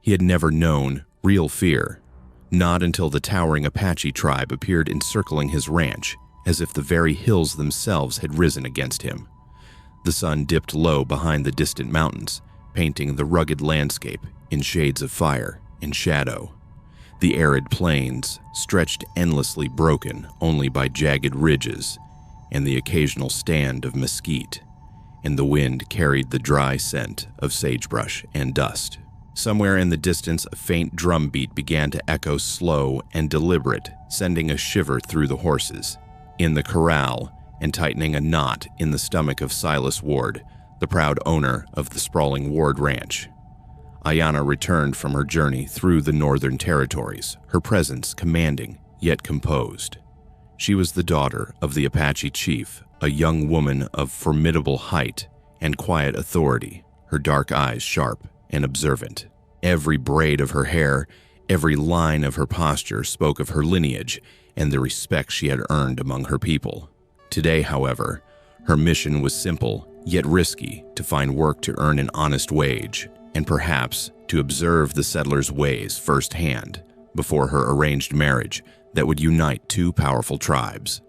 He had never known real fear, not until the towering Apache tribe appeared encircling his ranch, as if the very hills themselves had risen against him. The sun dipped low behind the distant mountains, painting the rugged landscape in shades of fire and shadow. The arid plains stretched endlessly, broken only by jagged ridges and the occasional stand of mesquite, and the wind carried the dry scent of sagebrush and dust. Somewhere in the distance, a faint drum beat began to echo, slow and deliberate, sending a shiver through the horses. In the corral, and tightening a knot in the stomach of Silas Ward, the proud owner of the sprawling Ward Ranch. Ayanna returned from her journey through the Northern Territories, her presence commanding yet composed. She was the daughter of the Apache chief, a young woman of formidable height and quiet authority, her dark eyes sharp and observant. Every braid of her hair, every line of her posture spoke of her lineage and the respect she had earned among her people. Today, however, her mission was simple yet risky: to find work to earn an honest wage, and perhaps to observe the settlers' ways firsthand before her arranged marriage that would unite two powerful tribes.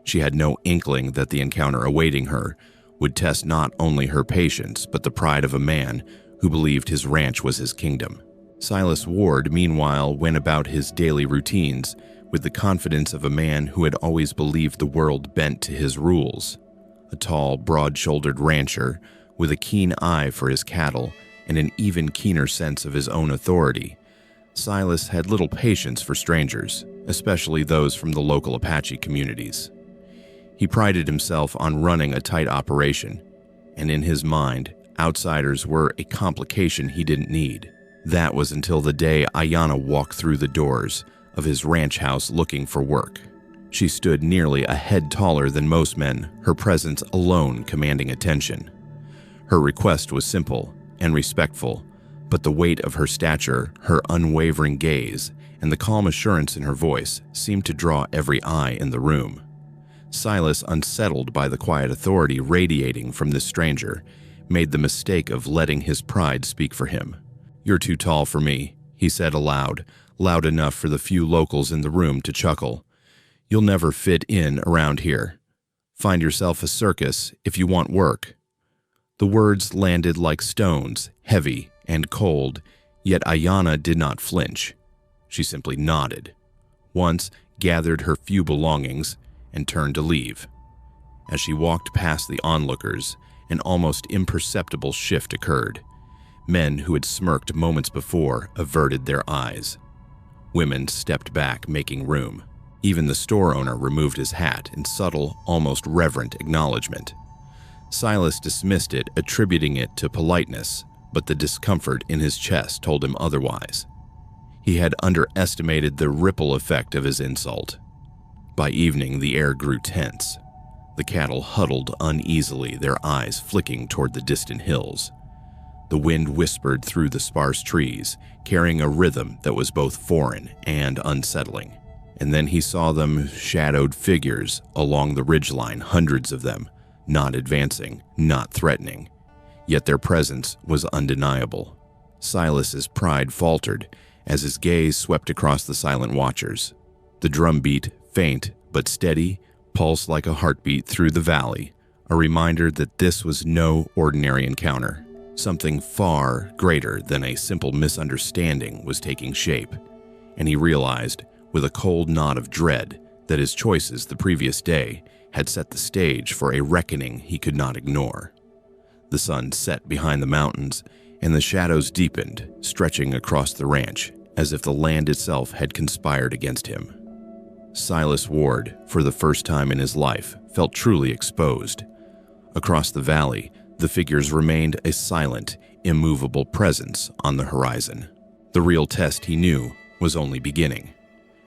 She had no inkling that the encounter awaiting her would test not only her patience but the pride of a man who believed his ranch was his kingdom. Silas Ward, meanwhile, went about his daily routines with the confidence of a man who had always believed the world bent to his rules. A tall, broad-shouldered rancher with a keen eye for his cattle and an even keener sense of his own authority, Silas had little patience for strangers, especially those from the local Apache communities. He prided himself on running a tight operation, and in his mind, outsiders were a complication he didn't need. That was until the day Ayanna walked through the doors of his ranch house looking for work. She stood nearly a head taller than most men, her presence alone commanding attention. Her request was simple and respectful, but the weight of her stature, her unwavering gaze, and the calm assurance in her voice seemed to draw every eye in the room. Silas, unsettled by the quiet authority radiating from this stranger, made the mistake of letting his pride speak for him. "You're too tall for me," he said aloud, loud enough for the few locals in the room to chuckle. "You'll never fit in around here. Find yourself a circus if you want work." The words landed like stones, heavy and cold, yet Ayanna did not flinch. She simply nodded, once gathered her few belongings, and turned to leave. As she walked past the onlookers, an almost imperceptible shift occurred. Men who had smirked moments before averted their eyes. Women stepped back, making room. Even the store owner removed his hat in subtle, almost reverent acknowledgement. Silas dismissed it, attributing it to politeness, but the discomfort in his chest told him otherwise. He had underestimated the ripple effect of his insult. By evening, the air grew tense. The cattle huddled uneasily, their eyes flicking toward the distant hills. The wind whispered through the sparse trees, carrying a rhythm that was both foreign and unsettling. And then he saw them, shadowed figures along the ridgeline, hundreds of them, not advancing, not threatening. Yet their presence was undeniable. Silas's pride faltered as his gaze swept across the silent watchers. The drumbeat, faint but steady, pulsed like a heartbeat through the valley, a reminder that this was no ordinary encounter. Something far greater than a simple misunderstanding was taking shape, and he realized, with a cold nod of dread, that his choices the previous day had set the stage for a reckoning he could not ignore. The sun set behind the mountains, and the shadows deepened, stretching across the ranch, as if the land itself had conspired against him. Silas Ward, for the first time in his life, felt truly exposed. Across the valley, the figures remained a silent, immovable presence on the horizon. The real test, he knew, was only beginning.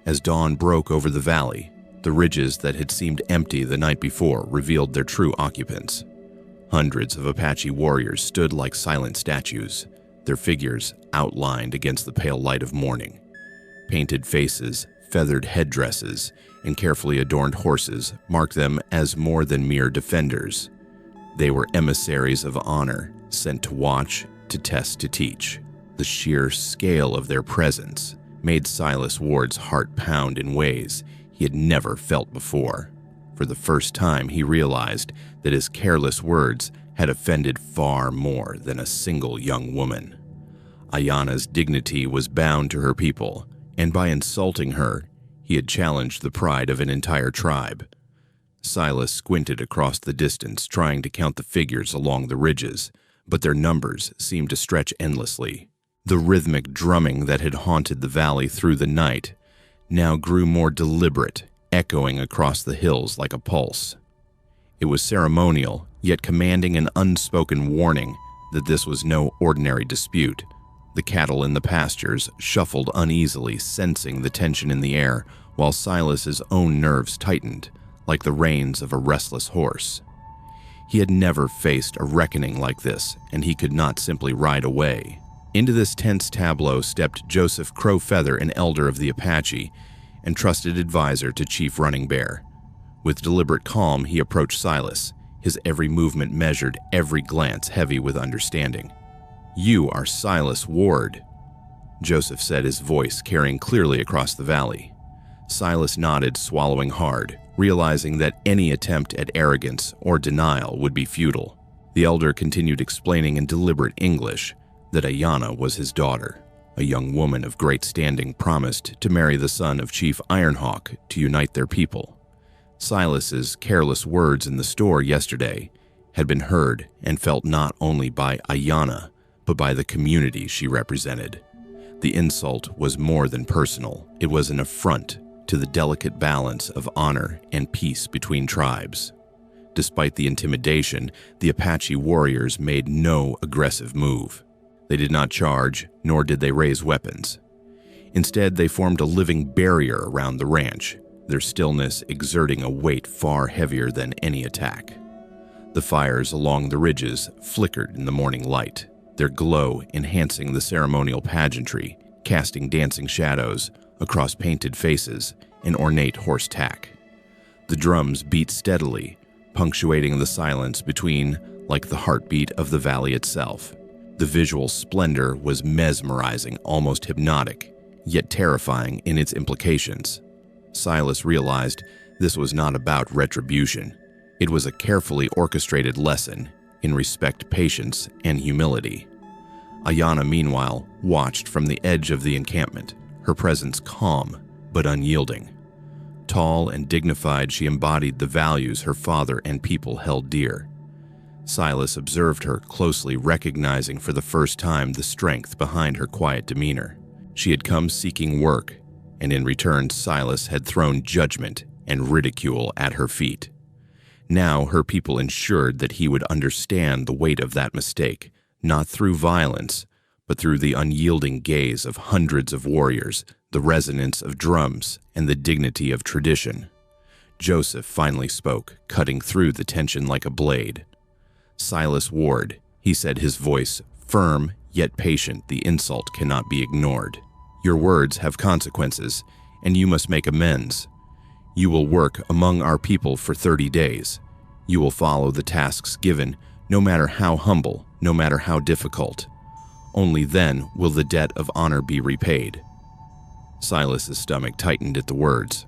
As dawn broke over the valley, the ridges that had seemed empty the night before revealed their true occupants. Hundreds of Apache warriors stood like silent statues, their figures outlined against the pale light of morning. Painted faces, feathered headdresses, and carefully adorned horses marked them as more than mere defenders. They were emissaries of honor, sent to watch, to test, to teach. The sheer scale of their presence made Silas Ward's heart pound in ways he had never felt before. For the first time, he realized that his careless words had offended far more than a single young woman. Ayana's dignity was bound to her people, and by insulting her, he had challenged the pride of an entire tribe. Silas squinted across the distance, trying to count the figures along the ridges, but their numbers seemed to stretch endlessly. The rhythmic drumming that had haunted the valley through the night now grew more deliberate, echoing across the hills like a pulse. It was ceremonial, yet commanding an unspoken warning that this was no ordinary dispute. The cattle in the pastures shuffled uneasily, sensing the tension in the air, while Silas's own nerves tightened, like the reins of a restless horse. He had never faced a reckoning like this, and he could not simply ride away. Into this tense tableau stepped Joseph Crowfeather, an elder of the Apache and trusted advisor to Chief Running Bear. With deliberate calm, he approached Silas, his every movement measured, every glance heavy with understanding. "You are Silas Ward," Joseph said, his voice carrying clearly across the valley. Silas nodded, swallowing hard, realizing that any attempt at arrogance or denial would be futile. The elder continued explaining in deliberate English that Ayana was his daughter. A young woman of great standing promised to marry the son of Chief Ironhawk to unite their people. Silas's careless words in the store yesterday had been heard and felt not only by Ayana, but by the community she represented. The insult was more than personal. It was an affront to the delicate balance of honor and peace between tribes. Despite the intimidation, the Apache warriors made no aggressive move. They did not charge, nor did they raise weapons. Instead, they formed a living barrier around the ranch, their stillness exerting a weight far heavier than any attack. The fires along the ridges flickered in the morning light, their glow enhancing the ceremonial pageantry, casting dancing shadows across painted faces and ornate horse tack. The drums beat steadily, punctuating the silence between like the heartbeat of the valley itself. The visual splendor was mesmerizing, almost hypnotic, yet terrifying in its implications. Silas realized this was not about retribution. It was a carefully orchestrated lesson in respect, patience, and humility. Ayana, meanwhile, watched from the edge of the encampment, her presence calm but unyielding. Tall and dignified, she embodied the values her father and people held dear. Silas observed her closely, recognizing for the first time the strength behind her quiet demeanor. She had come seeking work, and in return Silas had thrown judgment and ridicule at her feet. Now her people ensured that he would understand the weight of that mistake, not through violence, but through the unyielding gaze of hundreds of warriors, the resonance of drums, and the dignity of tradition. Joseph finally spoke, cutting through the tension like a blade. "Silas Ward," he said, his voice firm yet patient. "The insult cannot be ignored. Your words have consequences, and you must make amends. You will work among our people for 30 days. You will follow the tasks given, no matter how humble, no matter how difficult. Only then will the debt of honor be repaid." Silas's stomach tightened at the words.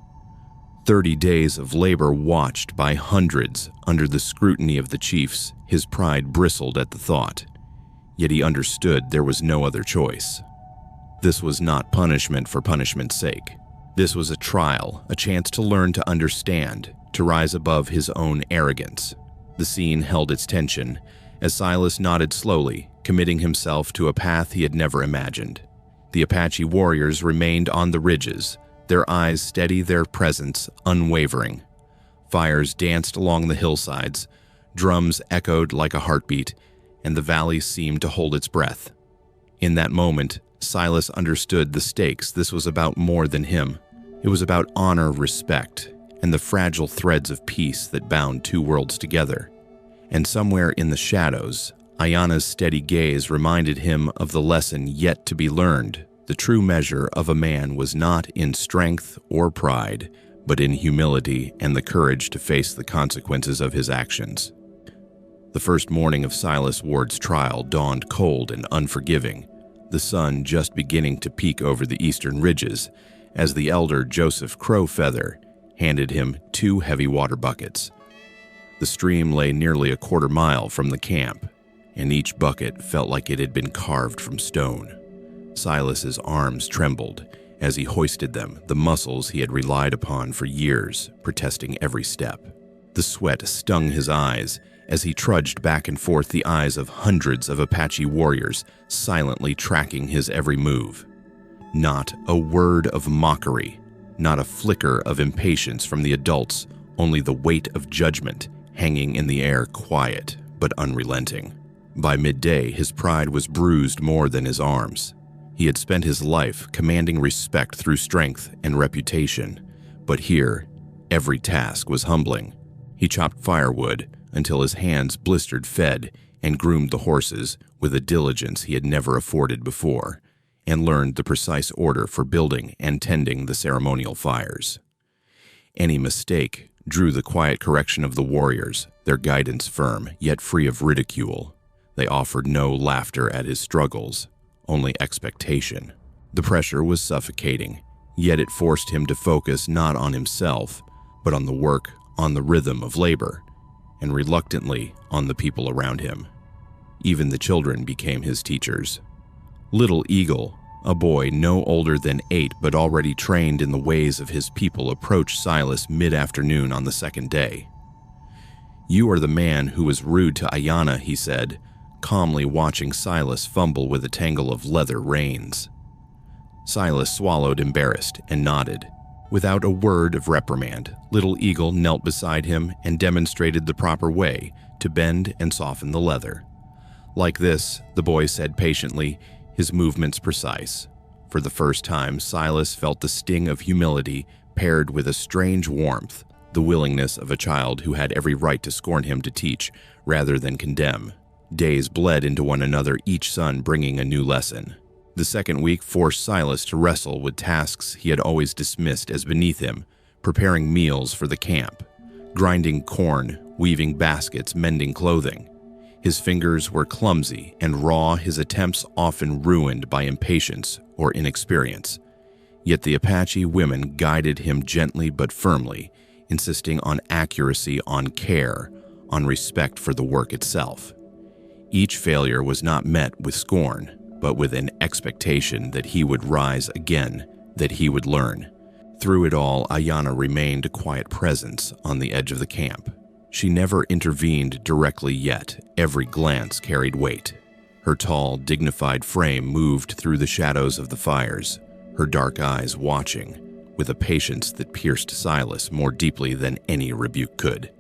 30 days of labor watched by hundreds under the scrutiny of the chiefs. His pride bristled at the thought. Yet he understood there was no other choice. This was not punishment for punishment's sake. This was a trial, a chance to learn to understand, to rise above his own arrogance. The scene held its tension as Silas nodded slowly, committing himself to a path he had never imagined. The Apache warriors remained on the ridges, their eyes steady, their presence unwavering. Fires danced along the hillsides, drums echoed like a heartbeat, and the valley seemed to hold its breath. In that moment, Silas understood the stakes. This was about more than him. It was about honor, respect, and the fragile threads of peace that bound two worlds together. And somewhere in the shadows, Ayana's steady gaze reminded him of the lesson yet to be learned. The true measure of a man was not in strength or pride, but in humility and the courage to face the consequences of his actions. The first morning of Silas Ward's trial dawned cold and unforgiving. the sun just beginning to peek over the eastern ridges, as the elder Joseph Crowfeather handed him 2 heavy water buckets. The stream lay nearly a quarter mile from the camp, and each bucket felt like it had been carved from stone. Silas's arms trembled as he hoisted them, the muscles he had relied upon for years, protesting every step. The sweat stung his eyes as he trudged back and forth, the eyes of hundreds of Apache warriors silently tracking his every move. Not a word of mockery, not a flicker of impatience from the adults, only the weight of judgment hanging in the air, quiet but unrelenting. By midday, his pride was bruised more than his arms. He had spent his life commanding respect through strength and reputation, but here, every task was humbling. He chopped firewood until his hands blistered, fed, and groomed the horses with a diligence he had never afforded before, and learned the precise order for building and tending the ceremonial fires. Any mistake drew the quiet correction of the warriors, their guidance firm, yet free of ridicule. They offered no laughter at his struggles, only expectation. The pressure was suffocating, yet it forced him to focus not on himself, but on the work, on the rhythm of labor, and reluctantly on the people around him. Even the children became his teachers. Little Eagle, a boy no older than 8 but already trained in the ways of his people, approached Silas mid-afternoon on the second day. "You are the man who was rude to Ayanna," he said, calmly watching Silas fumble with a tangle of leather reins. Silas swallowed, embarrassed, and nodded. Without a word of reprimand, Little Eagle knelt beside him and demonstrated the proper way to bend and soften the leather. "Like this," the boy said patiently, his movements precise. For the first time, Silas felt the sting of humility paired with a strange warmth, the willingness of a child who had every right to scorn him to teach rather than condemn. Days bled into one another, each son bringing a new lesson. The second week forced Silas to wrestle with tasks he had always dismissed as beneath him, preparing meals for the camp, grinding corn, weaving baskets, mending clothing. His fingers were clumsy and raw, his attempts often ruined by impatience or inexperience. Yet the Apache women guided him gently but firmly, insisting on accuracy, on care, on respect for the work itself. Each failure was not met with scorn, but with an expectation that he would rise again, that he would learn. Through it all, Ayanna remained a quiet presence on the edge of the camp. She never intervened directly, yet every glance carried weight. Her tall, dignified frame moved through the shadows of the fires, her dark eyes watching, with a patience that pierced Silas more deeply than any rebuke could.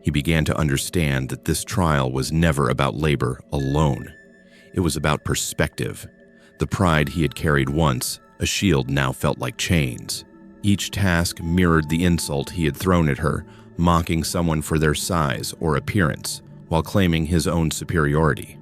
He began to understand that this trial was never about labor alone. It was about perspective. The pride he had carried once, a shield, now felt like chains. Each task mirrored the insult he had thrown at her, mocking someone for their size or appearance, while claiming his own superiority.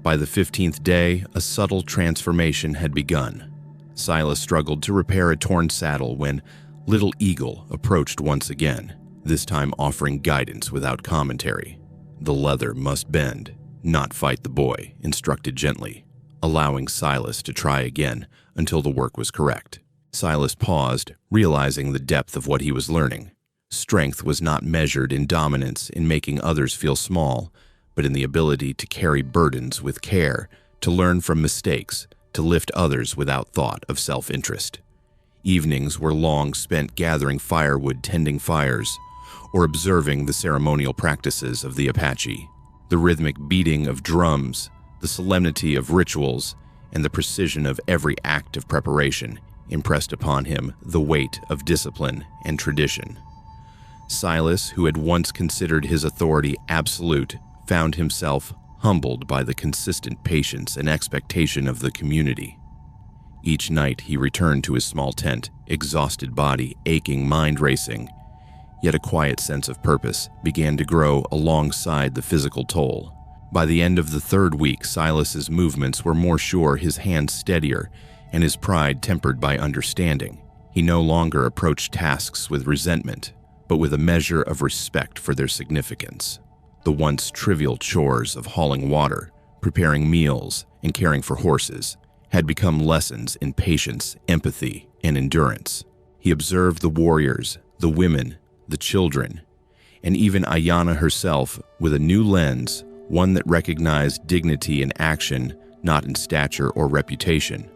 By the 15th day, a subtle transformation had begun. Silas struggled to repair a torn saddle when Little Eagle approached once again, this time offering guidance without commentary. The leather must bend, not fight, the boy instructed gently, allowing Silas to try again until the work was correct. Silas paused, realizing the depth of what he was learning. Strength was not measured in dominance, in making others feel small, but in the ability to carry burdens with care, to learn from mistakes, to lift others without thought of self-interest. Evenings were long spent gathering firewood, tending fires, or observing the ceremonial practices of the Apache. The rhythmic beating of drums, the solemnity of rituals, and the precision of every act of preparation impressed upon him the weight of discipline and tradition. Silas, who had once considered his authority absolute, found himself humbled by the consistent patience and expectation of the community. Each night he returned to his small tent, exhausted body, aching mind racing. Yet a quiet sense of purpose began to grow alongside the physical toll. By the end of the 3rd week, Silas's movements were more sure, his hands steadier, and his pride tempered by understanding. He no longer approached tasks with resentment, but with a measure of respect for their significance. The once trivial chores of hauling water, preparing meals, and caring for horses had become lessons in patience, empathy, and endurance. He observed the warriors, the women, the children, and even Ayanna herself with a new lens, one that recognized dignity in action, not in stature or reputation.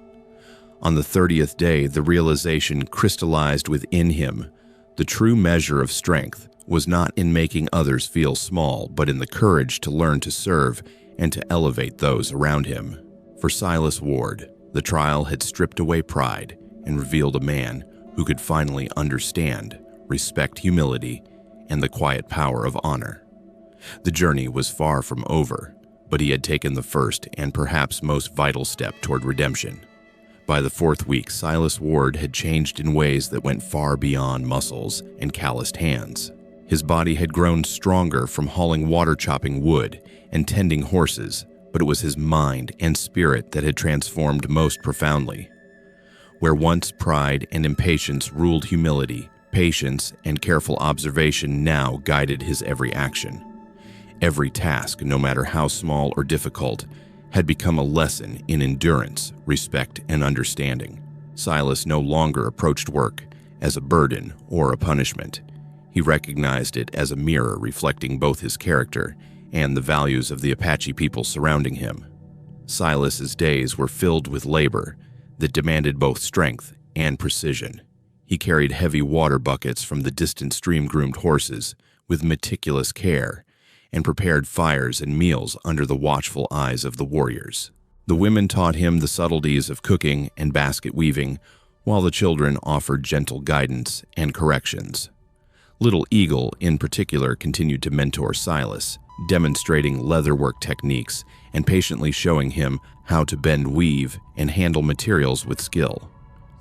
On the 30th day, the realization crystallized within him. The true measure of strength was not in making others feel small, but in the courage to learn to serve and to elevate those around him. For Silas Ward, the trial had stripped away pride and revealed a man who could finally understand, respect humility, and the quiet power of honor. The journey was far from over, but he had taken the first and perhaps most vital step toward redemption. By the 4th week, Silas Ward had changed in ways that went far beyond muscles and calloused hands. His body had grown stronger from hauling water-chopping wood and tending horses, but it was his mind and spirit that had transformed most profoundly. Where once pride and impatience ruled humility, patience and careful observation now guided his every action. Every task, no matter how small or difficult, had become a lesson in endurance, respect, and understanding. Silas no longer approached work as a burden or a punishment. He recognized it as a mirror reflecting both his character and the values of the Apache people surrounding him. Silas's days were filled with labor that demanded both strength and precision. He carried heavy water buckets from the distant stream-groomed horses with meticulous care and prepared fires and meals under the watchful eyes of the warriors. The women taught him the subtleties of cooking and basket weaving, while the children offered gentle guidance and corrections. Little Eagle, in particular, continued to mentor Silas, demonstrating leatherwork techniques and patiently showing him how to bend, weave, and handle materials with skill.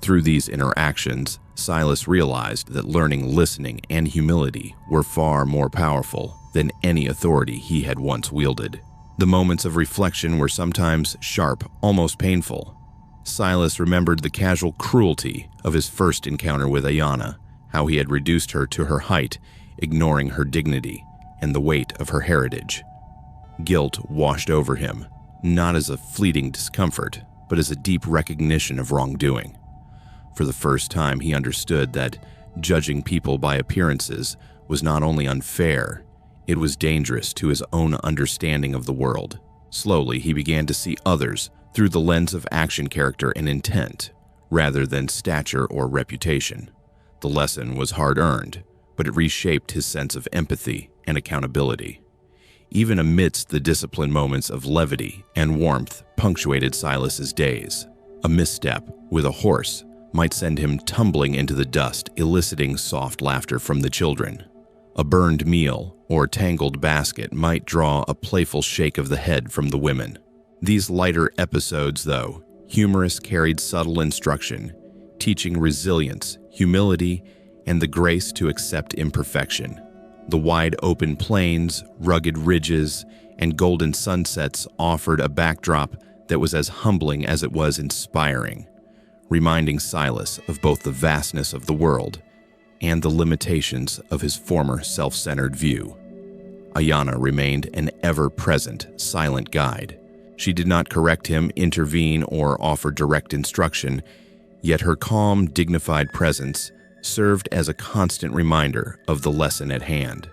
Through these interactions, Silas realized that learning, listening, and humility were far more powerful than any authority he had once wielded. The moments of reflection were sometimes sharp, almost painful. Silas remembered the casual cruelty of his first encounter with Ayanna, how he had reduced her to her height, ignoring her dignity and the weight of her heritage. Guilt washed over him, not as a fleeting discomfort, but as a deep recognition of wrongdoing. For the first time, he understood that judging people by appearances was not only unfair, it was dangerous to his own understanding of the world. Slowly, he began to see others through the lens of action, character, and intent, rather than stature or reputation. The lesson was hard-earned, but it reshaped his sense of empathy and accountability. Even amidst the disciplined moments of levity and warmth punctuated Silas's days. A misstep with a horse might send him tumbling into the dust, eliciting soft laughter from the children. A burned meal or tangled basket might draw a playful shake of the head from the women. These lighter episodes, though, humorous, carried subtle instruction, teaching resilience, humility, and the grace to accept imperfection. The wide open plains, rugged ridges, and golden sunsets offered a backdrop that was as humbling as it was inspiring, reminding Silas of both the vastness of the world and the limitations of his former self-centered view. Ayanna remained an ever-present, silent guide. She did not correct him, intervene, or offer direct instruction, yet her calm, dignified presence served as a constant reminder of the lesson at hand.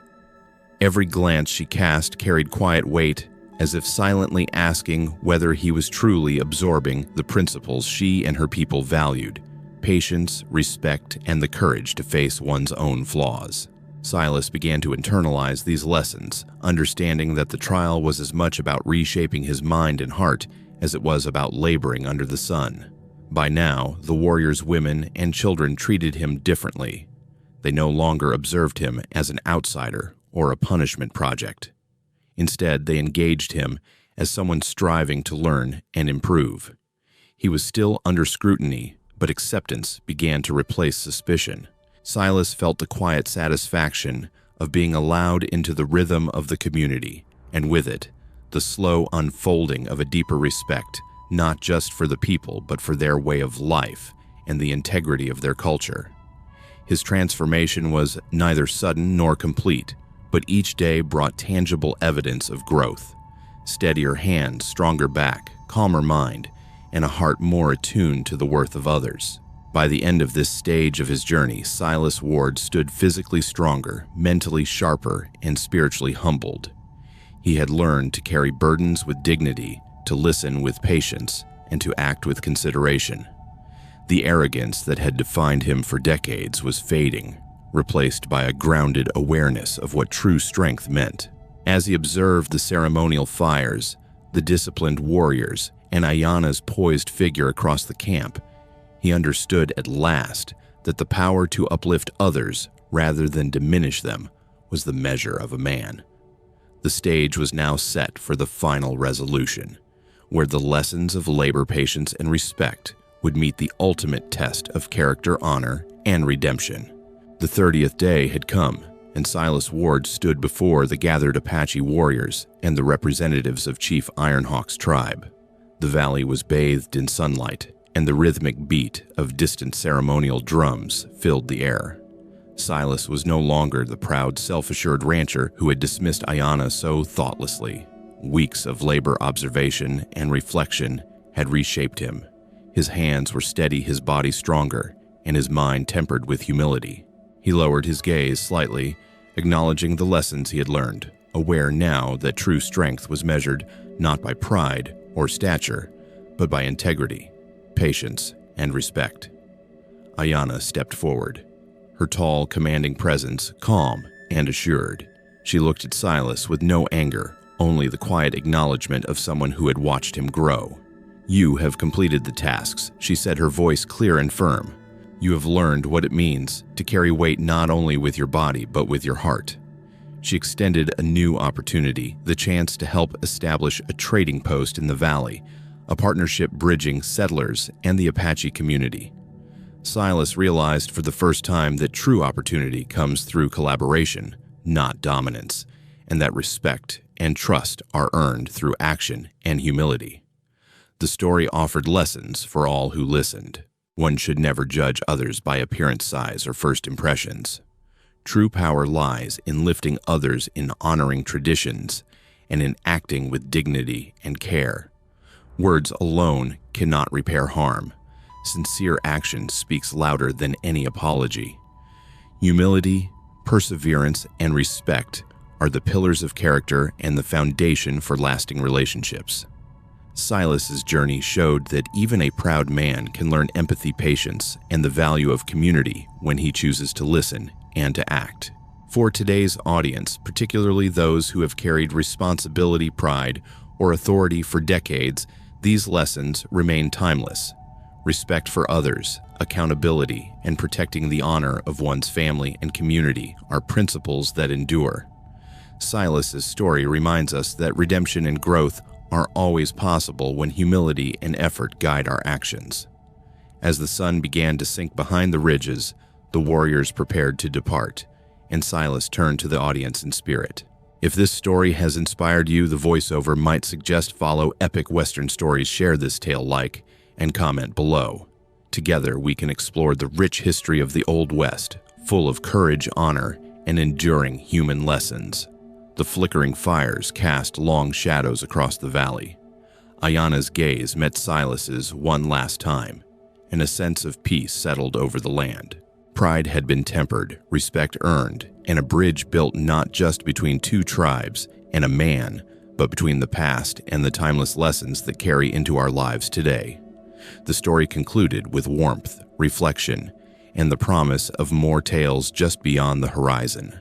Every glance she cast carried quiet weight, as if silently asking whether he was truly absorbing the principles she and her people valued: patience, respect, and the courage to face one's own flaws. Silas began to internalize these lessons, understanding that the trial was as much about reshaping his mind and heart as it was about laboring under the sun. By now, the warriors' women and children treated him differently. They no longer observed him as an outsider or a punishment project. Instead, they engaged him as someone striving to learn and improve. He was still under scrutiny, but acceptance began to replace suspicion. Silas felt the quiet satisfaction of being allowed into the rhythm of the community, and with it, the slow unfolding of a deeper respect, not just for the people, but for their way of life and the integrity of their culture. His transformation was neither sudden nor complete, but each day brought tangible evidence of growth. Steadier hands, stronger back, calmer mind, and a heart more attuned to the worth of others. By the end of this stage of his journey, Silas Ward stood physically stronger, mentally sharper, and spiritually humbled. He had learned to carry burdens with dignity, to listen with patience, and to act with consideration. The arrogance that had defined him for decades was fading, replaced by a grounded awareness of what true strength meant. As he observed the ceremonial fires, the disciplined warriors, and Ayana's poised figure across the camp, he understood at last that the power to uplift others rather than diminish them was the measure of a man. The stage was now set for the final resolution, where the lessons of labor, patience, and respect would meet the ultimate test of character, honor, and redemption. The 30th day had come, and Silas Ward stood before the gathered Apache warriors and the representatives of Chief Ironhawk's tribe. The valley was bathed in sunlight, and the rhythmic beat of distant ceremonial drums filled the air. Silas was no longer the proud, self-assured rancher who had dismissed Ayana so thoughtlessly. Weeks of labor observation and reflection had reshaped him. His hands were steady, his body stronger, and his mind tempered with humility. He lowered his gaze slightly, acknowledging the lessons he had learned, aware now that true strength was measured not by pride or stature, but by integrity, patience, and respect. Ayana stepped forward, her tall, commanding presence calm and assured. She looked at Silas with no anger, only the quiet acknowledgement of someone who had watched him grow. "You have completed the tasks," she said, her voice clear and firm. "You have learned what it means to carry weight not only with your body, but with your heart." She extended a new opportunity, the chance to help establish a trading post in the valley, a partnership bridging settlers and the Apache community. Silas realized for the first time that true opportunity comes through collaboration, not dominance, and that respect and trust are earned through action and humility. The story offered lessons for all who listened. One should never judge others by appearance, size, or first impressions. True power lies in lifting others, in honoring traditions, and in acting with dignity and care. Words alone cannot repair harm. Sincere action speaks louder than any apology. Humility, perseverance, and respect are the pillars of character and the foundation for lasting relationships. Silas's journey showed that even a proud man can learn empathy, patience, and the value of community when he chooses to listen and to act. For today's audience, particularly those who have carried responsibility, pride, or authority for decades, these lessons remain timeless. Respect for others, accountability, and protecting the honor of one's family and community are principles that endure. Silas's story reminds us that redemption and growth are always possible when humility and effort guide our actions. As the sun began to sink behind the ridges, the warriors prepared to depart, and Silas turned to the audience in spirit. If this story has inspired you, the voiceover might suggest follow Epic Western Stories. Share this tale, like, and comment below. Together we can explore the rich history of the Old West, full of courage, honor, and enduring human lessons. The flickering fires cast long shadows across the valley. Ayana's gaze met Silas's one last time, and a sense of peace settled over the land. Pride had been tempered, respect earned, and a bridge built not just between two tribes and a man, but between the past and the timeless lessons that carry into our lives today. The story concluded with warmth, reflection, and the promise of more tales just beyond the horizon.